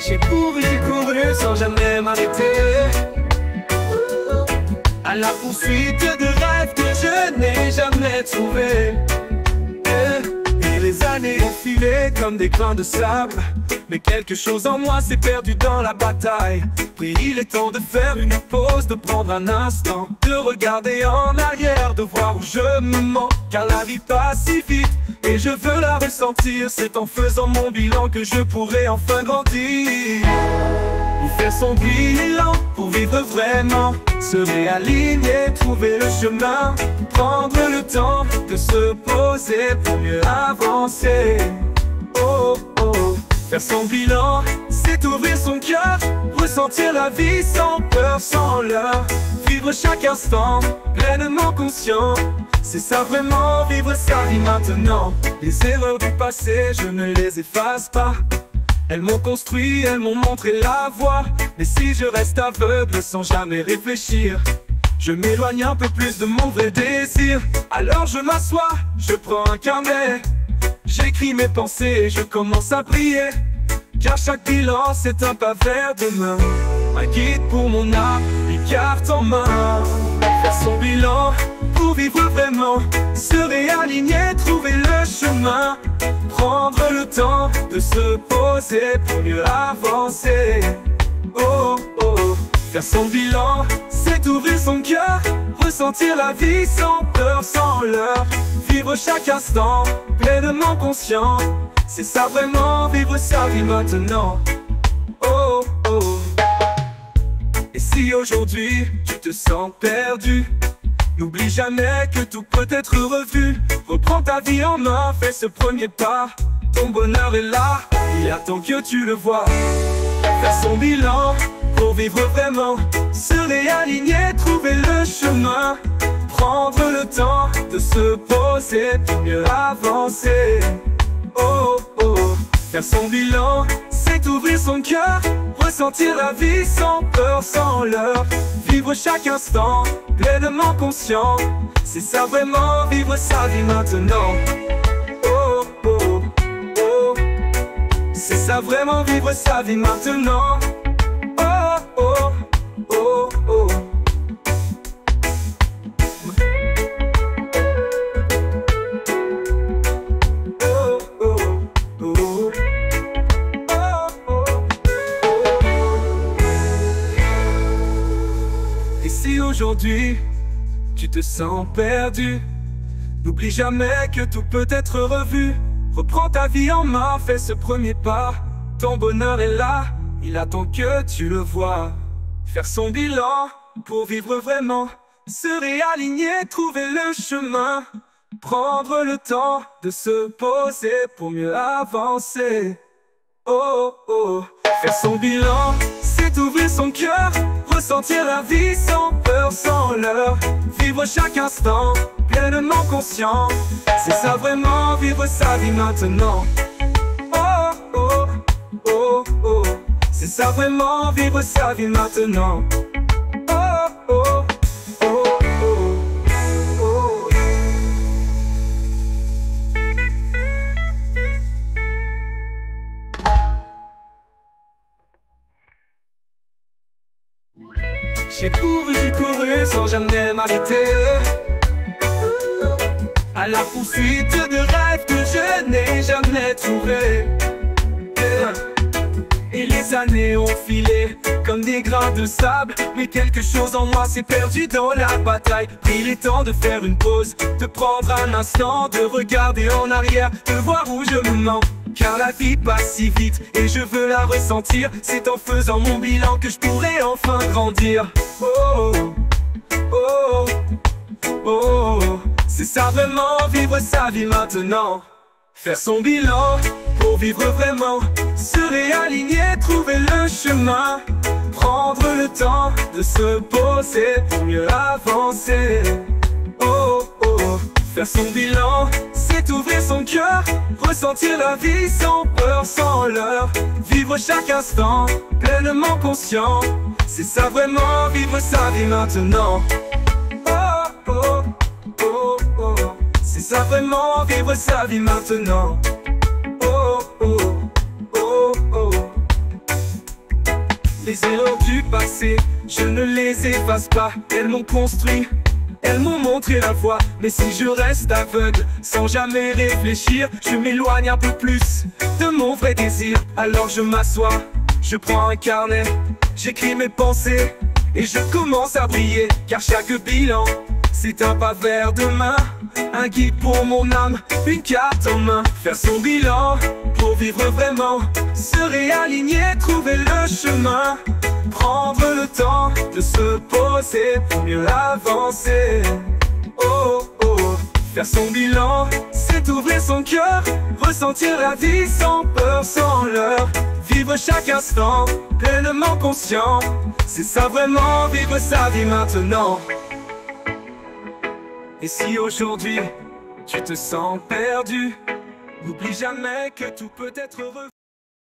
J'ai couru, j'ai couru sans jamais m'arrêter, à la poursuite de rêves que je n'ai jamais trouvés. Et les années ont filé comme des grains de sable, mais quelque chose en moi s'est perdu dans la bataille. Puis il est temps de faire une pause, de prendre un instant, de regarder en arrière, de voir où je me mens. Car la vie passe si vite et je veux la ressentir. C'est en faisant mon bilan que je pourrai enfin grandir. Faire son bilan pour vivre vraiment, se réaligner, trouver le chemin, prendre le temps de se poser pour mieux avancer. Oh oh, faire son bilan, c'est ouvrir son cœur, ressentir la vie sans peur, sans leurre, vivre chaque instant pleinement conscient. C'est ça vraiment, vivre sa vie maintenant. Les erreurs du passé, je ne les efface pas. Elles m'ont construit, elles m'ont montré la voie. Mais si je reste aveugle sans jamais réfléchir, je m'éloigne un peu plus de mon vrai désir. Alors je m'assois, je prends un carnet, j'écris mes pensées et je commence à prier. Car chaque bilan c'est un pas vers demain, un guide pour mon âme, une carte en main. Faire son bilan pour vivre vraiment, se réaligner, trouver le chemin, prendre le temps de se poser pour mieux avancer. Oh oh, faire son bilan, c'est ouvrir son cœur, ressentir la vie sans peur, sans leurre, vivre chaque instant pleinement conscient. C'est ça vraiment, vivre sa vie maintenant. Oh oh. Et si aujourd'hui tu te sens perdu, n'oublie jamais que tout peut être revu. Reprends ta vie en main, fais ce premier pas. Ton bonheur est là, il attend que tu le vois. Faire son bilan pour vivre vraiment, se réaligner, trouver le chemin, prendre le temps de se poser pour mieux avancer. Oh oh, faire son bilan, c'est ouvrir son cœur, ressentir la vie sans peur, sans leurre, vivre chaque instant pleinement conscient. C'est ça vraiment, vivre sa vie maintenant. Oh oh oh, c'est ça vraiment, vivre sa vie maintenant. Oh oh oh oh. Et si aujourd'hui tu te sens perdu, n'oublie jamais que tout peut être revu. Reprends ta vie en main, fais ce premier pas. Ton bonheur est là, il attend que tu le vois. Faire son bilan pour vivre vraiment, se réaligner, trouver le chemin, prendre le temps de se poser pour mieux avancer. Oh oh, faire son bilan, c'est ouvrir son cœur, ressentir la vie sans peur, sans leurre, vivre chaque instant pleinement conscient. C'est ça vraiment, vivre sa vie maintenant. Oh oh oh oh, c'est ça vraiment, vivre sa vie maintenant. Oh oh oh oh oh. J'ai couru sans jamais m'arrêter, à la poursuite de rêves que je n'ai jamais trouvés. Et les années ont filé comme des grains de sable, mais quelque chose en moi s'est perdu dans la bataille. Il est temps de faire une pause, de prendre un instant, de regarder en arrière, de voir où je me mens. Car la vie passe si vite et je veux la ressentir. C'est en faisant mon bilan que je pourrai enfin grandir. Oh oh oh oh, c'est ça vraiment, vivre sa vie maintenant. Faire son bilan pour vivre vraiment, se réaligner, trouver le chemin, prendre le temps de se poser pour mieux avancer. Oh oh, faire son bilan, c'est ouvrir son cœur, ressentir la vie sans peur, sans leurre, vivre chaque instant pleinement conscient. C'est ça vraiment, vivre sa vie maintenant. Oh oh oh oh, c'est ça vraiment, vivre sa vie maintenant. Oh oh oh oh. Les erreurs du passé, je ne les efface pas. Elles m'ont construit, elles m'ont montré la voie. Mais si je reste aveugle, sans jamais réfléchir, je m'éloigne un peu plus de mon vrai désir. Alors je m'assois, je prends un carnet, j'écris mes pensées et je commence à briller. Car chaque bilan, c'est un pas vers demain, un guide pour mon âme, une carte en main. Faire son bilan pour vivre vraiment, se réaligner, trouver le chemin. Prendre le temps de se poser pour mieux avancer. Oh oh, faire son bilan, c'est ouvrir son cœur, ressentir la vie sans peur, sans leurre. Vivre chaque instant, pleinement conscient, c'est ça vraiment, vivre sa vie maintenant. Et si aujourd'hui, tu te sens perdu, n'oublie jamais que tout peut être revu.